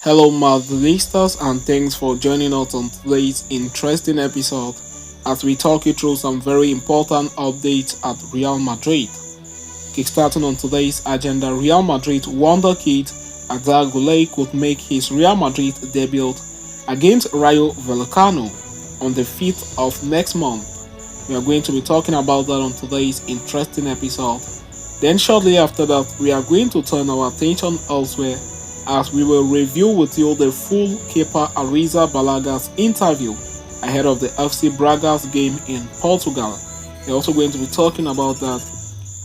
Hello, Madridistas, and thanks for joining us on today's interesting episode as we talk you through some very important updates at Real Madrid. Kickstarting on today's agenda, Real Madrid wonder kid Arda Guler could make his Real Madrid debut against Rayo Vallecano on the 5th of next month. We are going to be talking about that on today's interesting episode. Then shortly after that, we are going to turn our attention elsewhere as we will review with you the full Kepa Arrizabalaga interview ahead of the FC Braga'S game in Portugal. We're also going to be talking about that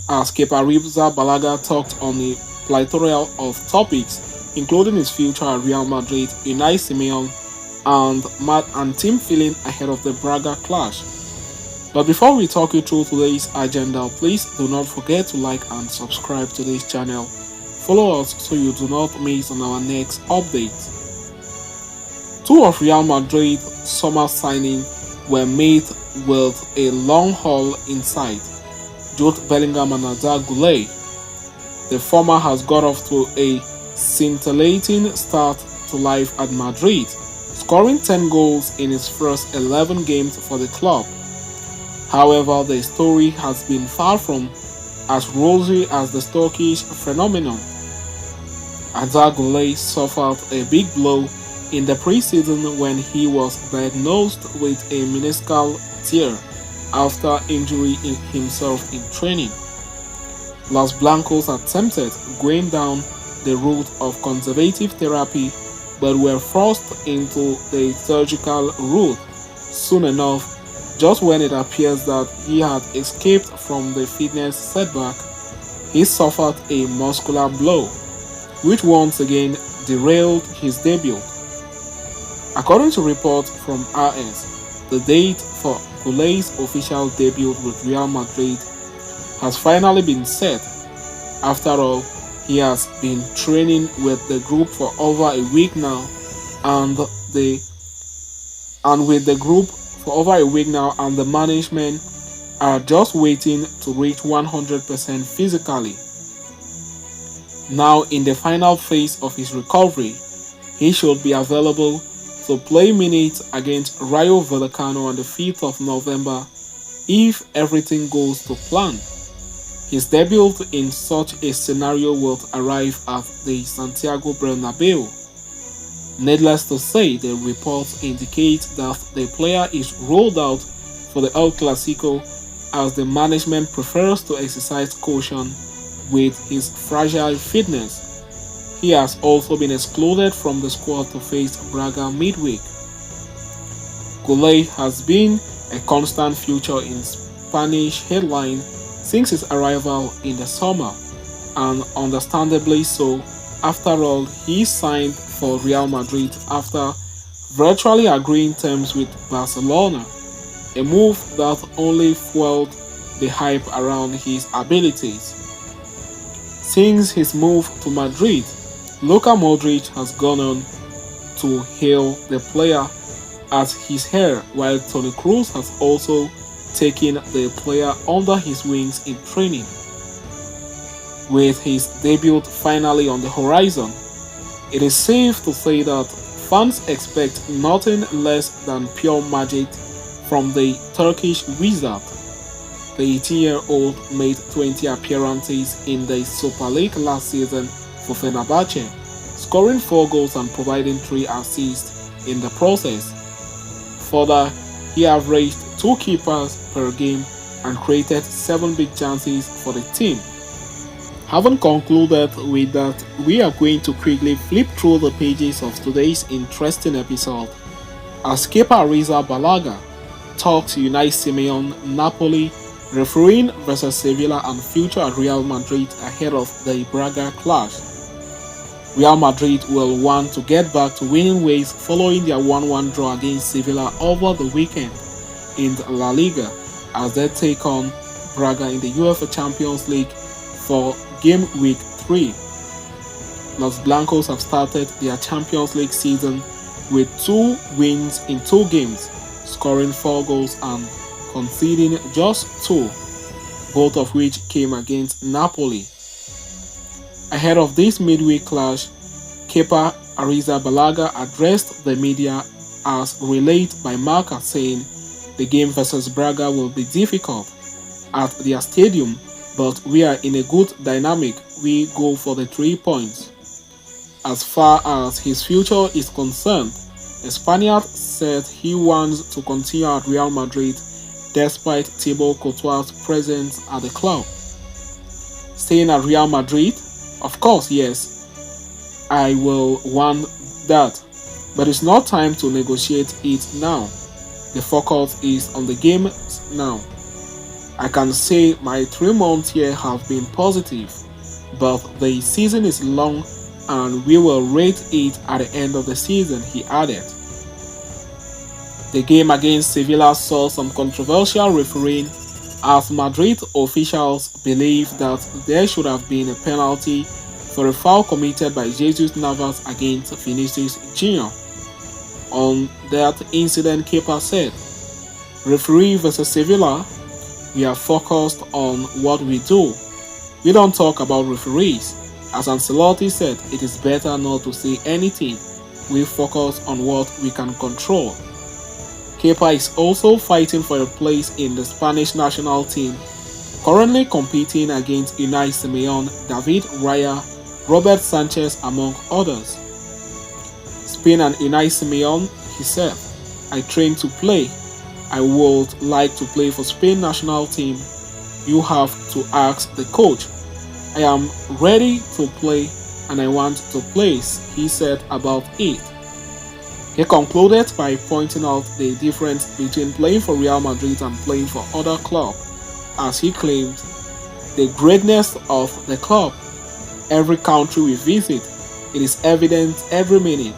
as Kepa Arrizabalaga talked on a plethora of topics, including his future at Real Madrid, Unai Simon, and team feeling ahead of the Braga clash. But before we talk you through today's agenda, please do not forget to like and subscribe to this channel. Follow us so you do not miss on our next update. Two of Real Madrid's summer signings were made with a long haul in sight: Jude Bellingham and Arda Guler. The former has got off to a scintillating start to life at Madrid, scoring 10 goals in his first 11 games for the club. However, the story has been far from as rosy as the Turkish phenomenon. Arda Guler suffered a big blow in the preseason when he was diagnosed with a meniscal tear after injury himself in training. Los Blancos attempted going down the route of conservative therapy but were forced into the surgical route soon enough. Just when it appears that he had escaped from the fitness setback, he suffered a muscular blow, which once again derailed his debut. According to reports from RS, the date for Guler's official debut with Real Madrid has finally been set. After all, he has been training with the group for over a week now, and the management are just waiting to reach 100% physically. Now in the final phase of his recovery, he should be available to play minutes against Rayo Vallecano on the 5th of November if everything goes to plan. His debut in such a scenario will arrive at the Santiago Bernabeu. Needless to say, the reports indicate that the player is rolled out for the El Clasico as the management prefers to exercise caution with his fragile fitness. He has also been excluded from the squad to face Braga midweek. Guler has been a constant feature in Spanish headlines since his arrival in the summer, and understandably so. After all, he signed for Real Madrid after virtually agreeing terms with Barcelona, a move that only fueled the hype around his abilities. Since his move to Madrid, Luka Modric has gone on to hail the player as his heir, while Toni Kroos has also taken the player under his wings in training. With his debut finally on the horizon, it is safe to say that fans expect nothing less than pure magic from the Turkish wizard. The 18-year-old made 20 appearances in the Super League last season for Fenerbahce, scoring 4 goals and providing 3 assists in the process. Further, he averaged 2 keepers per game and created 7 big chances for the team. Having concluded with that, we are going to quickly flip through the pages of today's interesting episode as Kepa Arrizabalaga talks Unai Simon, Napoli, refereeing versus Sevilla and future at Real Madrid ahead of the Braga clash. Real Madrid will want to get back to winning ways following their 1-1 draw against Sevilla over the weekend in the La Liga as they take on Braga in the UEFA Champions League for game week 3. Los Blancos have started their Champions League season with 2 wins in 2 games, scoring 4 goals and conceding just 2, both of which came against Napoli. Ahead of this midweek clash, Kepa Arrizabalaga addressed the media as relayed by Marca, saying the game versus Braga will be difficult at their stadium, but we are in a good dynamic. We go for the 3 points. As far as his future is concerned, the Spaniard said he wants to continue at Real Madrid despite Thibaut Courtois' presence at the club. Staying at Real Madrid? Of course, yes, I will want that, but it's not time to negotiate it now. The focus is on the game now. I can say my 3 months here have been positive, but the season is long and we will rate it at the end of the season, he added. The game against Sevilla saw some controversial refereeing as Madrid officials believe that there should have been a penalty for a foul committed by Jesus Navas against Vinicius Jr. On that incident, Kepa said, "Referee versus Sevilla, we are focused on what we do. We don't talk about referees. As Ancelotti said, it is better not to say anything. We focus on what we can control." Kepa is also fighting for a place in the Spanish national team, currently competing against Unai Simon, David Raya, Robert Sanchez, among others. Spain and Unai Simon, he said, "I train to play. I would like to play for Spain national team. You have to ask the coach. I am ready to play and I want to play," he said about it. He concluded by pointing out the difference between playing for Real Madrid and playing for other clubs, as he claimed the greatness of the club. Every country we visit, it is evident every minute.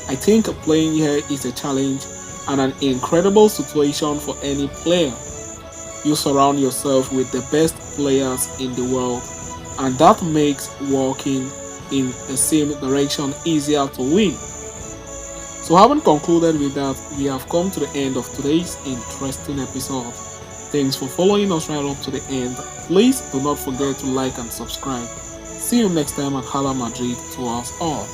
I think playing here is a challenge and an incredible situation for any player. You surround yourself with the best players in the world, and that makes walking in the same direction easier to win. So having concluded with that, we have come to the end of today's interesting episode. Thanks for following us right up to the end. Please do not forget to like and subscribe. See you next time at Hala Madrid to us all.